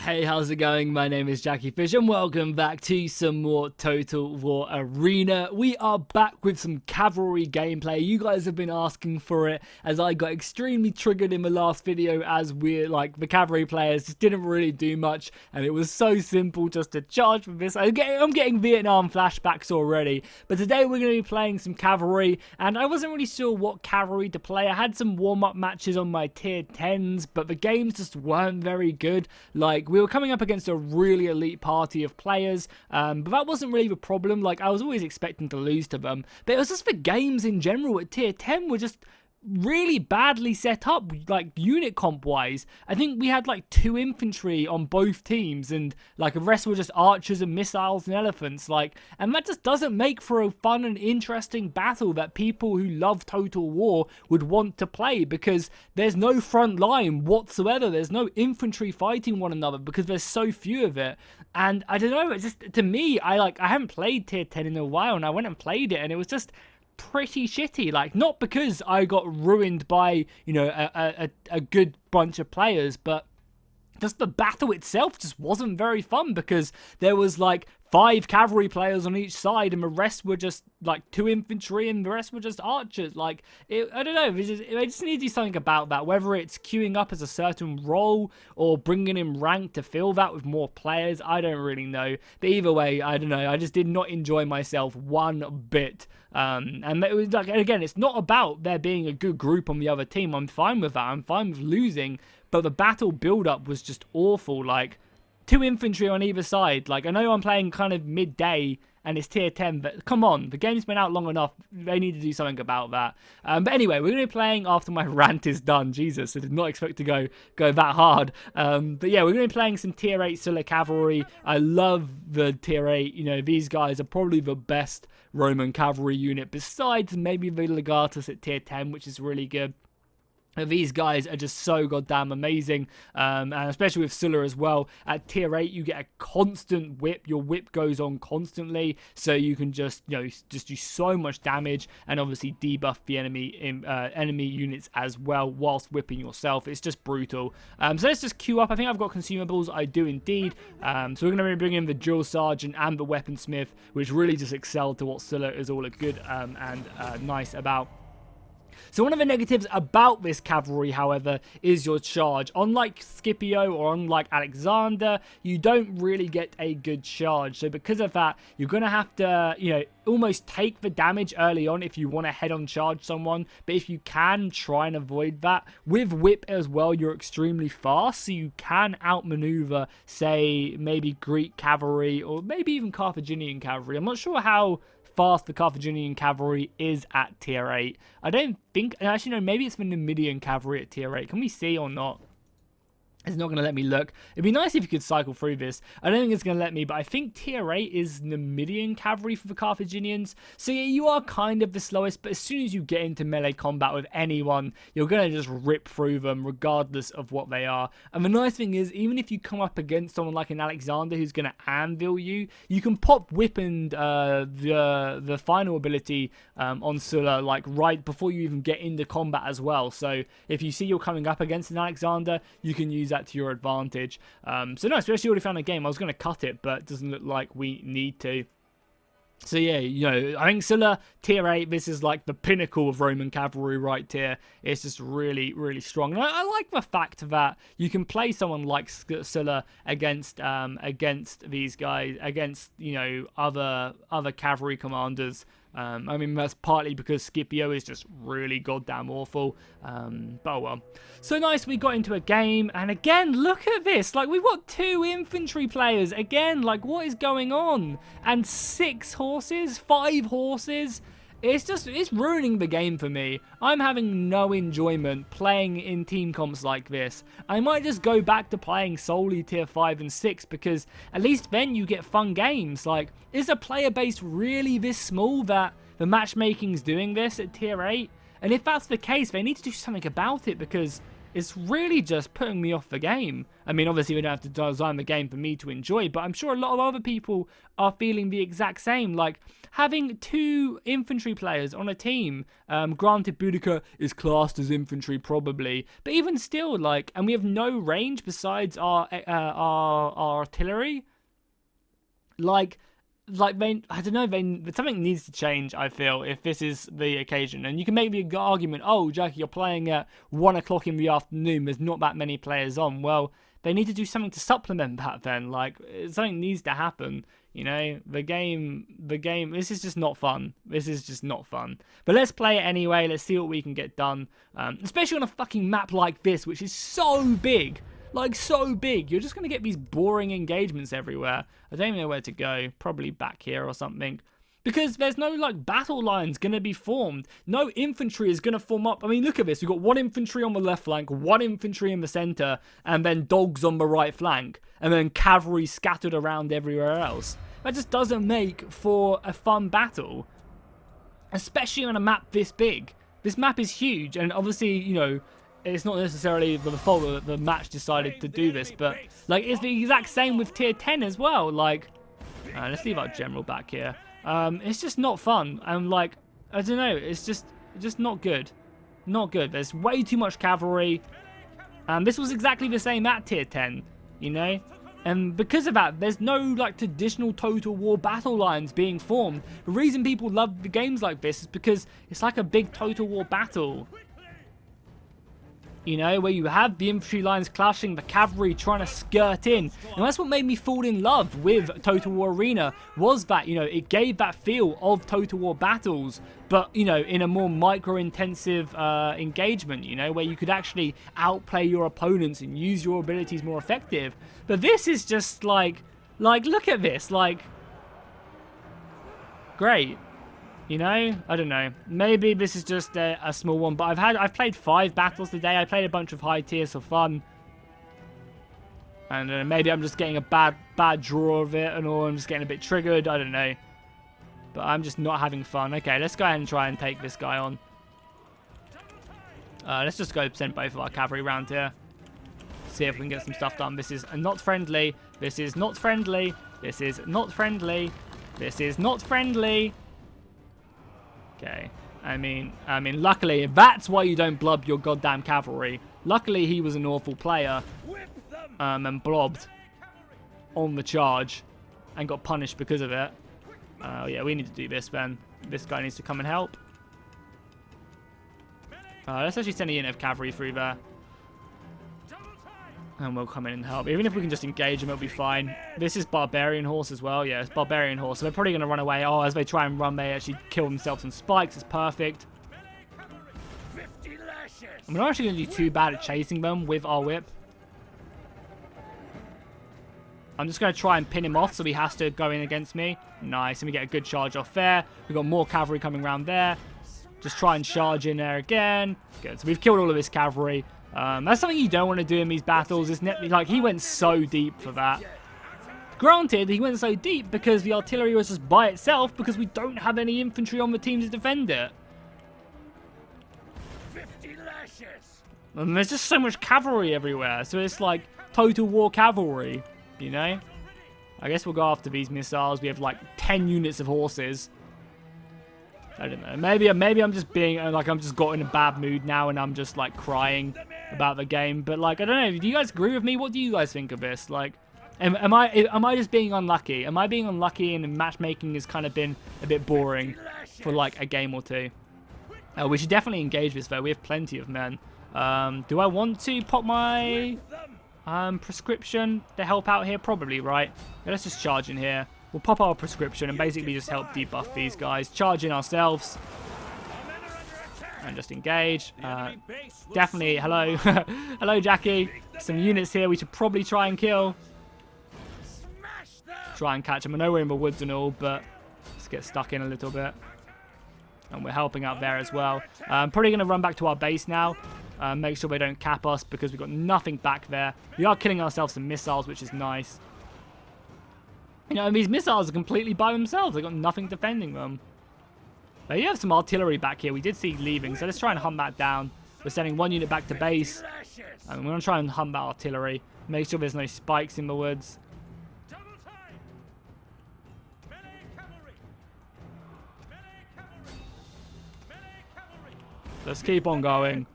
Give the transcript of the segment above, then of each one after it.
Hey, how's it going? My name is Jackie Fish and welcome back to some more Total War Arena. We are back with some cavalry gameplay. You guys have been asking for it as I got extremely triggered in the last video as the cavalry players just didn't really do much and it was so simple just to charge with this. I'm getting Vietnam flashbacks already, but today we're going to be playing some cavalry and I wasn't really sure what cavalry to play. I had some warm-up matches on my tier 10s, but the games just weren't very good. Like, we were coming up against a really elite party of players, but that wasn't really the problem. Like, I was always expecting to lose to them, but it was just the games in general at tier 10 were just really badly set up, like unit comp wise. I think we had like 2 infantry on both teams and like the rest were just archers and missiles and elephants, and that just doesn't make for a fun and interesting battle that people who love Total War would want to play, because there's no front line whatsoever. There's no infantry fighting one another because there's so few of it. And I don't know, it's just, to me, I haven't played tier 10 in a while and I went and played it and it was just pretty shitty. Like, not because I got ruined by, you know, a good bunch of players, but just the battle itself just wasn't very fun because there was like 5 cavalry players on each side and the rest were just like 2 infantry and the rest were just archers. Like, I don't know, I just need to do something about that, whether it's queuing up as a certain role or bringing in rank to fill that with more players. I don't really know, but either way, I don't know, I just did not enjoy myself one bit. And it was like, again, it's not about there being a good group on the other team. I'm fine with that, I'm fine with losing, but the battle build-up was just awful. Like, 2 infantry on either side. Like, I know I'm playing kind of midday and it's tier 10, but come on, the game's been out long enough. They need to do something about that. But anyway, we're going to be playing after my rant is done. Jesus, I did not expect to go that hard. But yeah, we're going to be playing some tier 8 Sulla cavalry. I love the tier 8. You know, these guys are probably the best Roman cavalry unit besides maybe the Legatus at tier 10, which is really good. These guys are just so goddamn amazing, and especially with Sulla as well. At tier 8, you get a constant whip. Your whip goes on constantly, so you can just, you know, just do so much damage, and obviously debuff the enemy units as well whilst whipping yourself. It's just brutal. So let's just queue up. I think I've got consumables. I do indeed. So we're going to be bringing in the drill sergeant and the weaponsmith, which really just excel to what Sulla is all good and nice about. So one of the negatives about this cavalry, however, is your charge. Unlike Scipio or unlike Alexander, you don't really get a good charge. So because of that, you're going to have to, you know, almost take the damage early on if you want to head-on charge someone. But if you can, try and avoid that. With whip as well, you're extremely fast, so you can outmaneuver, say, maybe Greek cavalry or maybe even Carthaginian cavalry. I'm not sure how fast the Carthaginian cavalry is at tier 8. I don't think, actually no, maybe it's the Numidian cavalry at tier 8. Can we see or not? It's not going to let me look. It'd be nice if you could cycle through this. I don't think it's going to let me, but I think tier 8 is Numidian cavalry for the Carthaginians. So yeah, you are kind of the slowest, but as soon as you get into melee combat with anyone, you're going to just rip through them regardless of what they are. And the nice thing is, even if you come up against someone like an Alexander who's going to anvil you, you can pop whip and the final ability on Sulla, like right before you even get into combat as well. So if you see you're coming up against an Alexander, you can use that to your advantage. So no, especially already found a game. I was going to cut it, but it doesn't look like we need to. So yeah, you know, I think Sulla tier 8, this is like the pinnacle of Roman cavalry right here. It's just really, really strong. And I like the fact that you can play someone like Sulla against these guys, against, you know, other cavalry commanders. I mean, that's partly because Scipio is just really goddamn awful. But oh well. So nice, we got into a game, and again, look at this. Like, we've got 2 infantry players. Again, like, what is going on? And 6 horses? 5 horses? It's ruining the game for me. I'm having no enjoyment playing in team comps like this. I might just go back to playing solely tier 5 and 6 because at least then you get fun games. Like, is the player base really this small that the matchmaking's doing this at tier 8? And if that's the case, they need to do something about it because it's really just putting me off the game. I mean, obviously we don't have to design the game for me to enjoy, but I'm sure a lot of other people are feeling the exact same. Like, having 2 infantry players on a team, granted Boudica is classed as infantry probably, but even still, like, and we have no range besides our artillery. Like they, I don't know, something needs to change, I feel, if this is the occasion. And you can make the argument, oh, Jackie, you're playing at 1 o'clock in the afternoon, there's not that many players on. Well, they need to do something to supplement that then. Like, something needs to happen, you know? The game, this is just not fun. This is just not fun. But let's play it anyway, let's see what we can get done. Especially on a fucking map like this, which is so big. Like, so big. You're just going to get these boring engagements everywhere. I don't even know where to go. Probably back here or something. Because there's no, like, battle lines going to be formed. No infantry is going to form up. I mean, look at this. We've got 1 infantry on the left flank, 1 infantry in the center, and then dogs on the right flank. And then cavalry scattered around everywhere else. That just doesn't make for a fun battle. Especially on a map this big. This map is huge, and obviously, you know, it's not necessarily the fault that the match decided to do this, but like it's the exact same with tier 10 as well. Like, let's leave our general back here. It's just not fun. And like, I don't know, it's just not good. Not good. There's way too much cavalry. This was exactly the same at tier 10, you know? And because of that, there's no like traditional Total War battle lines being formed. The reason people love the games like this is because it's like a big Total War battle. You know, where you have the infantry lines clashing, the cavalry trying to skirt in. And that's what made me fall in love with Total War Arena, was that, you know, it gave that feel of Total War battles, but, you know, in a more micro-intensive engagement, you know, where you could actually outplay your opponents and use your abilities more effective. But this is just like look at this, like, great. You know, I don't know. Maybe this is just a small one, but I've played 5 battles today. I played a bunch of high tiers for fun, and maybe I'm just getting a bad draw of it, or I'm just getting a bit triggered. I don't know, but I'm just not having fun. Okay, let's go ahead and try and take this guy on. Let's just go send both of our cavalry around here. See if we can get some stuff done. This is not friendly. This is not friendly. This is not friendly. This is not friendly. Okay, I mean, luckily, that's why you don't blub your goddamn cavalry. Luckily, he was an awful player, and blobbed on the charge, and got punished because of it. Yeah, we need to do this then. This guy needs to come and help. Let's actually send a unit of cavalry through there. And we'll come in and help. Even if we can just engage them, it'll be fine. This is Barbarian Horse as well. Yeah, it's Barbarian Horse. So they're probably going to run away. Oh, as they try and run, they actually kill themselves in spikes. It's perfect. I'm not actually going to do too bad at chasing them with our whip. I'm just going to try and pin him off so he has to go in against me. Nice. And we get a good charge off there. We've got more cavalry coming around there. Just try and charge in there again. Good. So we've killed all of his cavalry. That's something you don't want to do in these battles, isn't it? Like, he went so deep for that. Granted, he went so deep because the artillery was just by itself because we don't have any infantry on the team to defend it. 50 lashes. And there's just so much cavalry everywhere, so it's like Total War cavalry, you know? I guess we'll go after these missiles. We have like 10 units of horses. I don't know. Maybe I'm just being like, I'm just got in a bad mood now, and I'm just like crying about the game. But like, I don't know. Do you guys agree with me? What do you guys think of this? Like, am I just being unlucky? Am I being unlucky? And matchmaking has kind of been a bit boring for like a game or two. We should definitely engage this though. We have plenty of men. Do I want to pop my prescription to help out here? Probably, right? Yeah, let's just charge in here. We'll pop our prescription and basically just help debuff these guys. Charge in ourselves. And just engage. Definitely, hello. Hello, Jackie. Some units here we should probably try and kill. Try and catch them. I know we're in the woods and all, but let's get stuck in a little bit. And we're helping out there as well. I'm probably going to run back to our base now. Make sure they don't cap us because we've got nothing back there. We are killing ourselves some missiles, which is nice. You know, and these missiles are completely by themselves. They've got nothing defending them. But you have some artillery back here. We did see leaving, so let's try and hunt that down. We're sending 1 unit back to base. Lashes. And we're going to try and hunt that artillery. Make sure there's no spikes in the woods. Double time. Melee cavalry. Melee cavalry. Melee cavalry. Let's keep on going.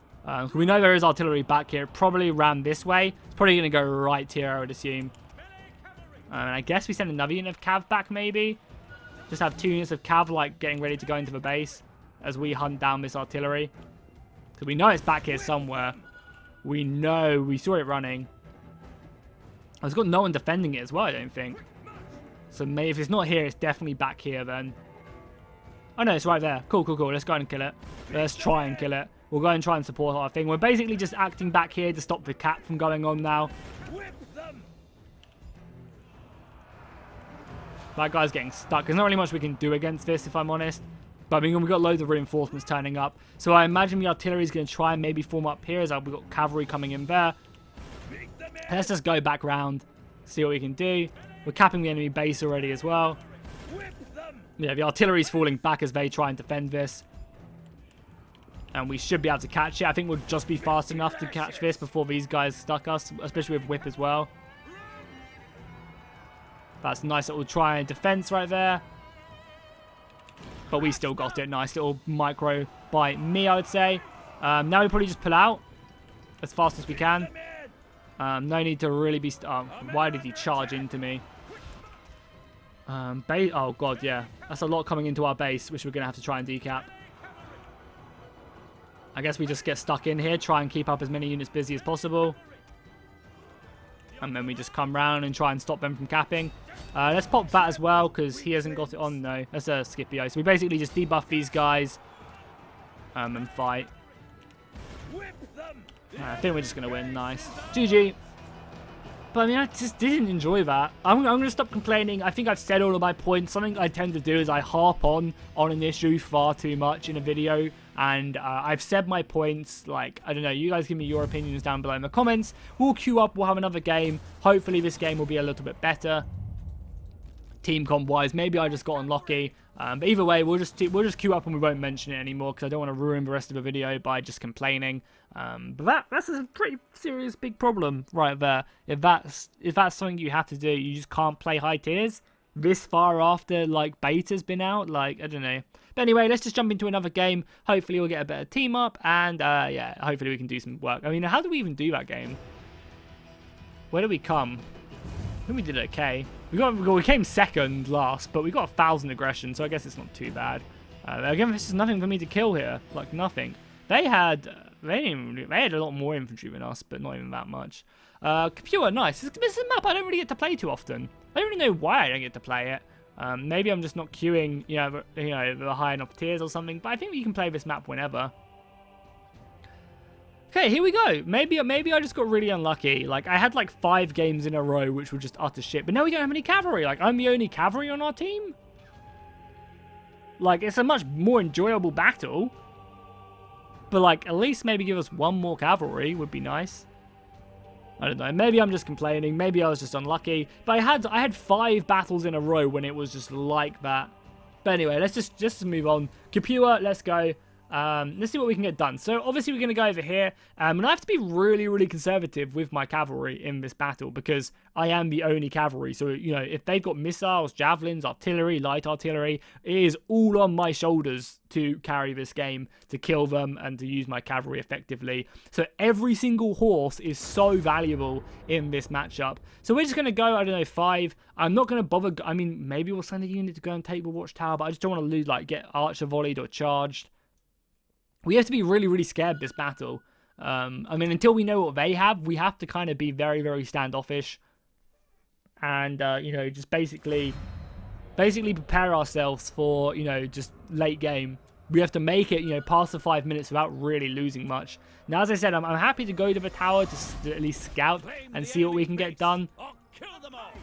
We know there is artillery back here. Probably ran this way. It's probably going to go right here, I would assume. And I guess we send another unit of cav back, maybe. Just have 2 units of cav, like, getting ready to go into the base as we hunt down this artillery. So we know it's back here somewhere. We know. We saw it running. It's got no one defending it as well, I don't think. So maybe if it's not here, it's definitely back here then. Oh, no, it's right there. Cool, cool, cool. Let's go and kill it. Let's try and kill it. We'll go and try and support our thing. We're basically just acting back here to stop the cap from going on now. Whip them. That guy's getting stuck. There's not really much we can do against this, if I'm honest. But I mean, we've got loads of reinforcements turning up. So I imagine the artillery is going to try and maybe form up here as we've got cavalry coming in there. Beat them in. Let's just go back round, see what we can do. We're capping the enemy base already as well. Whip them. Yeah, the artillery's falling back as they try and defend this. And we should be able to catch it. I think we'll just be fast enough to catch this before these guys stuck us, especially with whip as well. That's a nice little try and defense right there. But we still got it. Nice little micro by me, I would say. Now we probably just pull out as fast as we can. No need to really be... why did he charge into me? Oh, God, yeah. That's a lot coming into our base, which we're going to have to try and decap. I guess we just get stuck in here, try and keep up as many units busy as possible. And then we just come round and try and stop them from capping. Let's pop that as well, because he hasn't got it on. No, that's a Scipio. So we basically just debuff these guys and fight. Whip them. I think we're just going to win. Nice. GG. But I mean, I just didn't enjoy that. I'm going to stop complaining. I think I've said all of my points. Something I tend to do is I harp on an issue far too much in a video. And I've said my points. Like, I don't know. You guys give me your opinions down below in the comments. We'll queue up. We'll have another game. Hopefully this game will be a little bit better. Team comp wise. Maybe I just got unlucky. But either way, we'll just queue up and we won't mention it anymore because I don't want to ruin the rest of the video by just complaining. But that's a pretty serious big problem right there. If that's something you have to do, you just can't play high tiers this far after like beta's been out. Like, I don't know. But anyway, let's just jump into another game. Hopefully we'll get a better team up and yeah, hopefully we can do some work. I mean, how do we even do that game? Where do we come? I think we did okay. We came second last, but we got 1,000 aggression, so I guess it's not too bad. Again, this is nothing for me to kill here, like nothing. They had a lot more infantry than us, but not even that much. Computer, nice. This is a map I don't really get to play too often. I don't really know why I don't get to play it. Maybe I'm just not queuing, the high enough tiers or something. But I think you can play this map whenever. Okay, here we go. Maybe I just got really unlucky. Like, I had like 5 games in a row which were just utter shit. But now we don't have any cavalry. Like, I'm the only cavalry on our team. Like, it's a much more enjoyable battle. But, like, at least maybe give us 1 more cavalry would be nice. I don't know. Maybe I'm just complaining. Maybe I was just unlucky. But I had 5 battles in a row when it was just like that. But anyway, let's just move on. Computer, let's go. Let's see what we can get done. So obviously we're going to go over here. And I have to be really, really conservative with my cavalry in this battle because I am the only cavalry. So, if they've got missiles, javelins, artillery, light artillery, it is all on my shoulders to carry this game, to kill them and to use my cavalry effectively. So every single horse is so valuable in this matchup. So we're just going to go, I don't know, 5. I'm not going to bother. I mean, maybe we'll send a unit to go and take the watchtower, but I just don't want to lose, like, get archer volleyed or charged. We have to be really, really scared this battle. I mean, until we know what they have, we have to kind of be very, very standoffish. And, just basically prepare ourselves for, just late game. We have to make it, past the 5 minutes without really losing much. Now, as I said, I'm happy to go to the tower to at least scout and see what we can get done.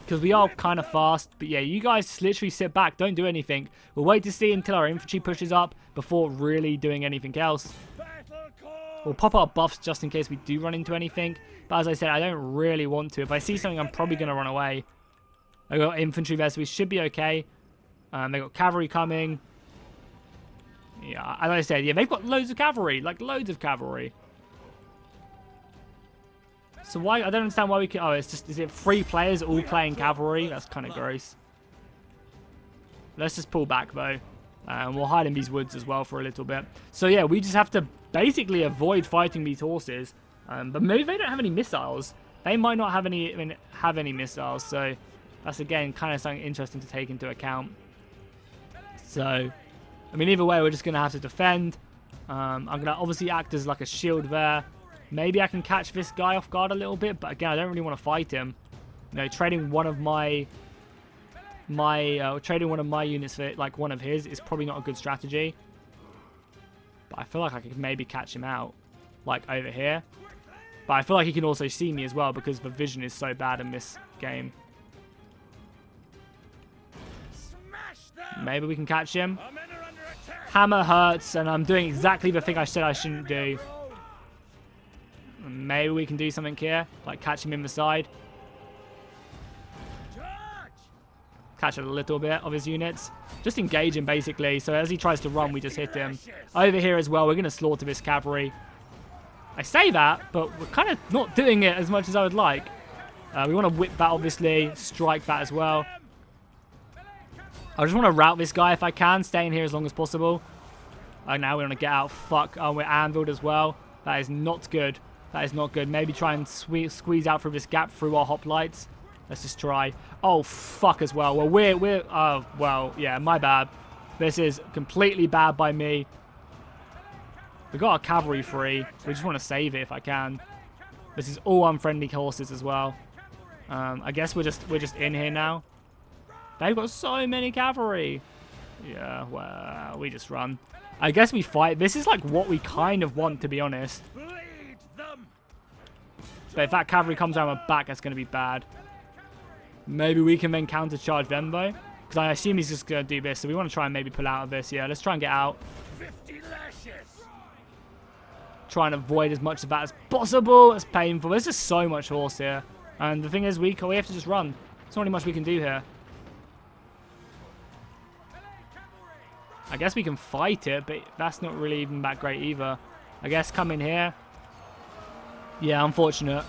Because we are kind of fast. But yeah, you guys just literally sit back. Don't do anything. We'll wait to see until our infantry pushes up before really doing anything else. We'll pop our buffs just in case we do run into anything. But as I said, I don't really want to. If I see something, I'm probably going to run away. I got infantry there, so we should be okay. They got cavalry coming. Yeah, as I said, yeah, they've got loads of cavalry. Like, loads of cavalry. So why? I don't understand why we can. Oh, it's just, is it 3 players all playing cavalry? That's kind of gross. Let's just pull back though. And we'll hide in these woods as well for a little bit. So yeah, we just have to basically avoid fighting these horses. But maybe they don't have any missiles. They might not have any missiles. So that's again kind of something interesting to take into account. So, I mean, either way, we're just going to have to defend. I'm going to obviously act as like a shield there. Maybe I can catch this guy off guard a little bit. But again, I don't really want to fight him. You know, trading one of my units for like one of his is probably not a good strategy. But I feel like I could maybe catch him out, like over here. But I feel like he can also see me as well because the vision is so bad in this game. Maybe we can catch him. Hammer hurts, and I'm doing exactly the thing I said I shouldn't do. Maybe we can do something here, like catch him in the side. Catch a little bit of his units. Just engage him, basically. So as he tries to run, we just hit him. Over here as well, we're going to slaughter this cavalry. I say that, but we're kind of not doing it as much as I would like. We want to whip that, obviously. Strike that as well. I just want to rout this guy if I can. Stay in here as long as possible. Oh, now we want to get out. Fuck. Oh, we're anviled as well. That is not good. That is not good. Maybe try and squeeze out through this gap through our hoplites. Let's just try. Oh, fuck as well. Well, we're... Oh, well, yeah, my bad. This is completely bad by me. We got our cavalry free. We just want to save it if I can. This is all unfriendly horses as well. I guess we're just in here now. They've got so many cavalry. Yeah, well, we just run. I guess we fight. This is like what we kind of want, to be honest. But if that cavalry comes down our back, that's going to be bad. Maybe we can then countercharge them, though. Because I assume he's just going to do this. So we want to try and maybe pull out of this. Yeah, let's try and get out. 50 lashes. Try and avoid as much of that as possible. It's painful. There's just so much horse here. And the thing is, we have to just run. There's not really much we can do here. I guess we can fight it, but that's not really even that great either. I guess come in here. Yeah, unfortunate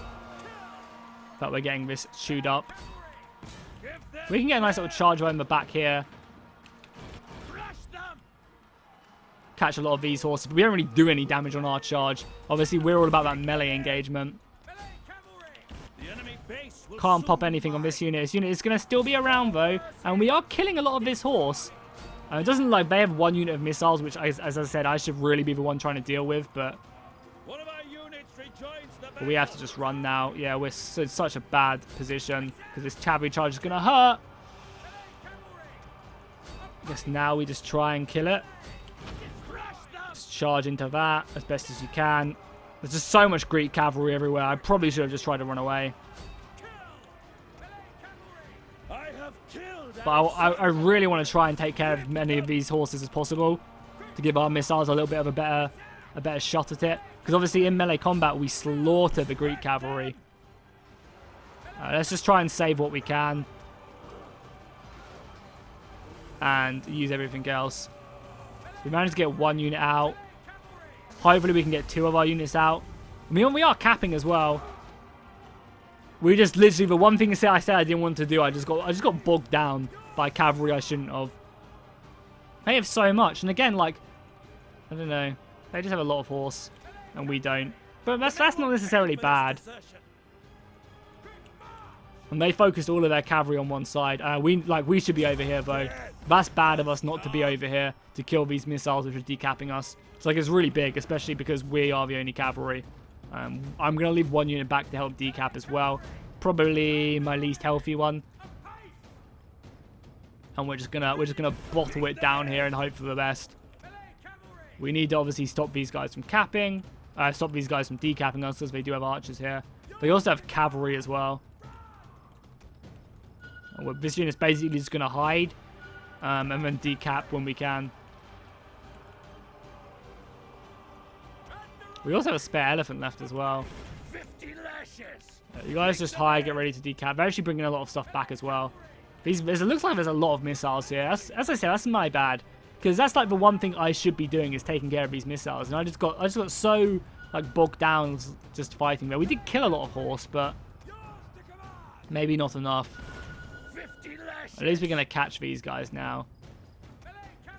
that we're getting this chewed up. We can get a nice little charge in the back here. Catch a lot of these horses, but we don't really do any damage on our charge. Obviously, we're all about that melee engagement. Can't pop anything on this unit. This unit is going to still be around, though, and we are killing a lot of this horse. It doesn't look like they have one unit of missiles, which, as I said, I should really be the one trying to deal with, but we have to just run now. Yeah, we're in such a bad position because this cavalry charge is going to hurt. I guess now we just try and kill it. Just charge into that as best as you can. There's just so much Greek cavalry everywhere. I probably should have just tried to run away. But I really want to try and take care of as many of these horses as possible to give our missiles a little bit of a better shot at it. Because obviously in melee combat we slaughter the Greek cavalry. Let's just try and save what we can. And use everything else. We managed to get one unit out. Hopefully we can get 2 of our units out. I mean, we are capping as well. We just literally, the one thing I said I didn't want to do, I just got bogged down by cavalry I shouldn't have. They have so much, and again, like, I don't know, they just have a lot of horse, and we don't. But that's not necessarily bad. And they focused all of their cavalry on one side. We should be over here though. That's bad of us not to be over here to kill these missiles which are decapping us. It's like it's really big, especially because we are the only cavalry. I'm going to leave one unit back to help decap as well. Probably my least healthy one. And we're just gonna bottle it down here and hope for the best. We need to obviously stop these guys from capping. Stop these guys from decapping us because they do have archers here. They also have cavalry as well. And this unit's basically just gonna hide. And then decap when we can. We also have a spare elephant left as well. 50 lashes. You guys just hide, get ready to decap. They're actually bringing a lot of stuff back as well. It looks like there's a lot of missiles here. As I said, that's my bad. Because that's like the one thing I should be doing is taking care of these missiles. And I just got so like bogged down just fighting there. We did kill a lot of horse, but maybe not enough. 50 lashes. At least we're gonna catch these guys now.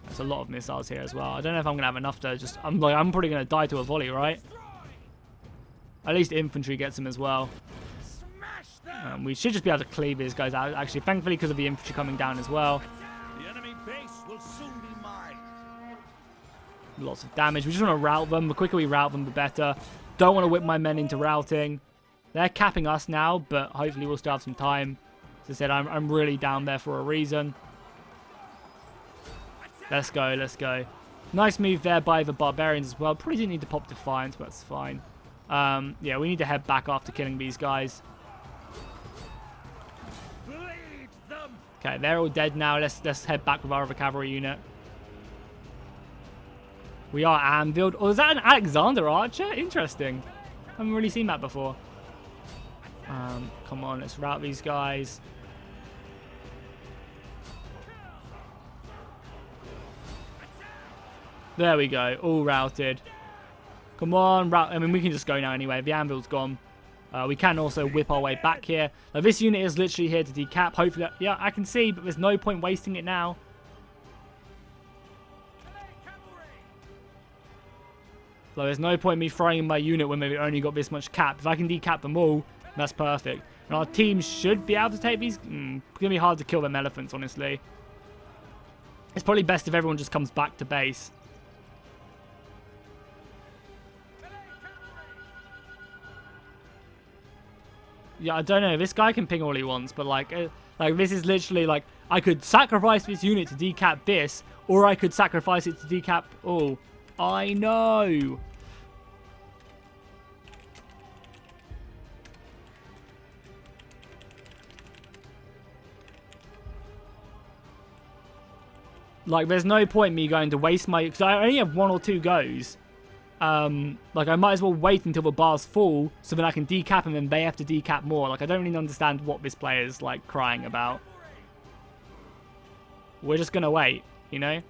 There's a lot of missiles here as well. I don't know if I'm gonna have enough to just. I'm probably gonna die to a volley, right? At least infantry gets them as well. Smash them. We should just be able to cleave these guys out. Actually, thankfully, because of the infantry coming down as well. The enemy base will soon be mine. Lots of damage. We just want to rout them. The quicker we rout them, the better. Don't want to whip my men into routing. They're capping us now, but hopefully we'll still have some time. As I said, I'm really down there for a reason. Let's go, let's go. Nice move there by the barbarians as well. Probably didn't need to pop Defiance, but that's fine. Yeah, we need to head back after killing these guys. Bleed them. Okay, they're all dead now. Let's head back with our other cavalry unit. We are anviled. Oh, is that an Alexander archer? Interesting. Haven't really seen that before. Come on, let's rout these guys. There we go, all routed. Come on, rout. I mean, we can just go now anyway. The anvil's gone. We can also whip our way back here. Now, this unit is literally here to decap. Hopefully, yeah, I can see, but there's no point wasting it now. So there's no point me throwing in my unit when we've only got this much cap. If I can decap them all, that's perfect. And our team should be able to take these. It's going to be hard to kill them elephants, honestly. It's probably best if everyone just comes back to base. Yeah, I don't know. This guy can ping all he wants, but like this is literally like I could sacrifice this unit to decap this, or I could sacrifice it to decap all. I know. Like, there's no point me going to waste my... Because I only have 1 or 2 goes. Like, I might as well wait until the bar's full so that I can decap them and they have to decap more. Like, I don't really understand what this player is, like, crying about. We're just going to wait, you know?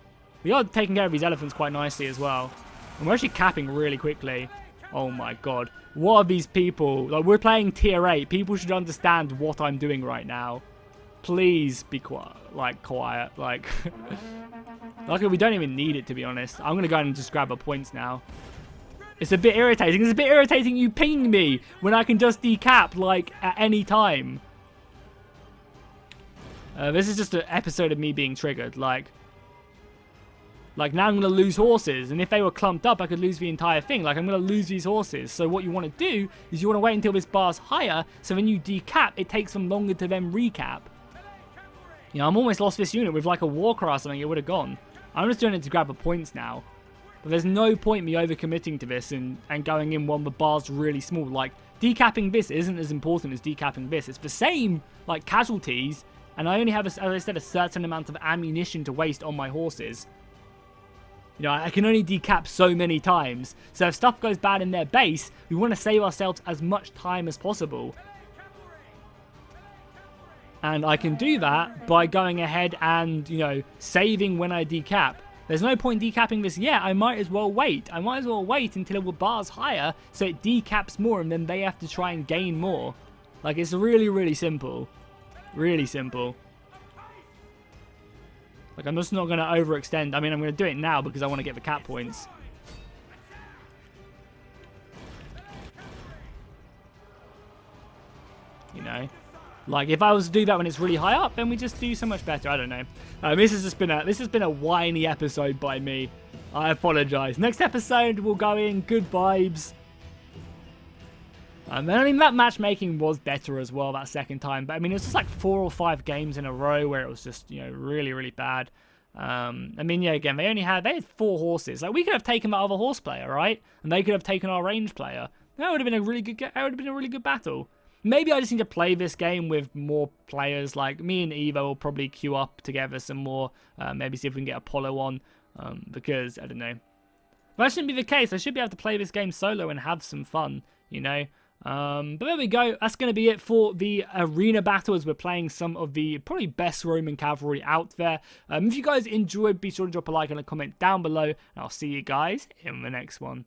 We are taking care of these elephants quite nicely as well. And we're actually capping really quickly. Oh, my God. What are these people? Like, we're playing tier 8. People should understand what I'm doing right now. Please be quiet. Like, luckily we don't even need it, to be honest. I'm going to go and just grab our points now. It's a bit irritating. It's a bit irritating you pinging me when I can just decap, like, at any time. This is just an episode of me being triggered. Like now I'm going to lose horses. And if they were clumped up, I could lose the entire thing. Like, I'm going to lose these horses. So what you want to do is you want to wait until this bar's higher. So when you decap, it takes them longer to then recap. You know, I'm almost lost this unit with like a walker or something. It would have gone. I'm just doing it to grab the points now. But there's no point me overcommitting to this and going in when the bar's really small. Like, decapping this isn't as important as decapping this. It's the same, like, casualties. And I only have, as I said, a certain amount of ammunition to waste on my horses. You know, I can only decap so many times. So if stuff goes bad in their base, we want to save ourselves as much time as possible. And I can do that by going ahead and, you know, saving when I decap. There's no point decapping this yet. I might as well wait. I might as well wait until the bar's higher so it decaps more and then they have to try and gain more. Like, it's really, really simple. Really simple. Like, I'm just not going to overextend. I mean, I'm going to do it now because I want to get the cap points. You know? Like, if I was to do that when it's really high up, then we just do so much better. I don't know. This has been a whiny episode by me. I apologize. Next episode, we'll go in good vibes. And then, I mean, that matchmaking was better as well that second time. But, I mean, it was just like 4 or 5 games in a row where it was just, you know, really, really bad. I mean, yeah, again, they had 4 horses. Like, we could have taken that other horse player, right? And they could have taken our range player. That would have been a really good battle. Maybe I just need to play this game with more players. Like, me and Evo will probably queue up together some more. Maybe see if we can get Apollo on. Because, I don't know. But that shouldn't be the case. I should be able to play this game solo and have some fun, you know. But there we go. That's going to be it for the arena battle as we're playing some of the probably best Roman cavalry out there. If you guys enjoyed, be sure to drop a like and a comment down below. And I'll see you guys in the next one.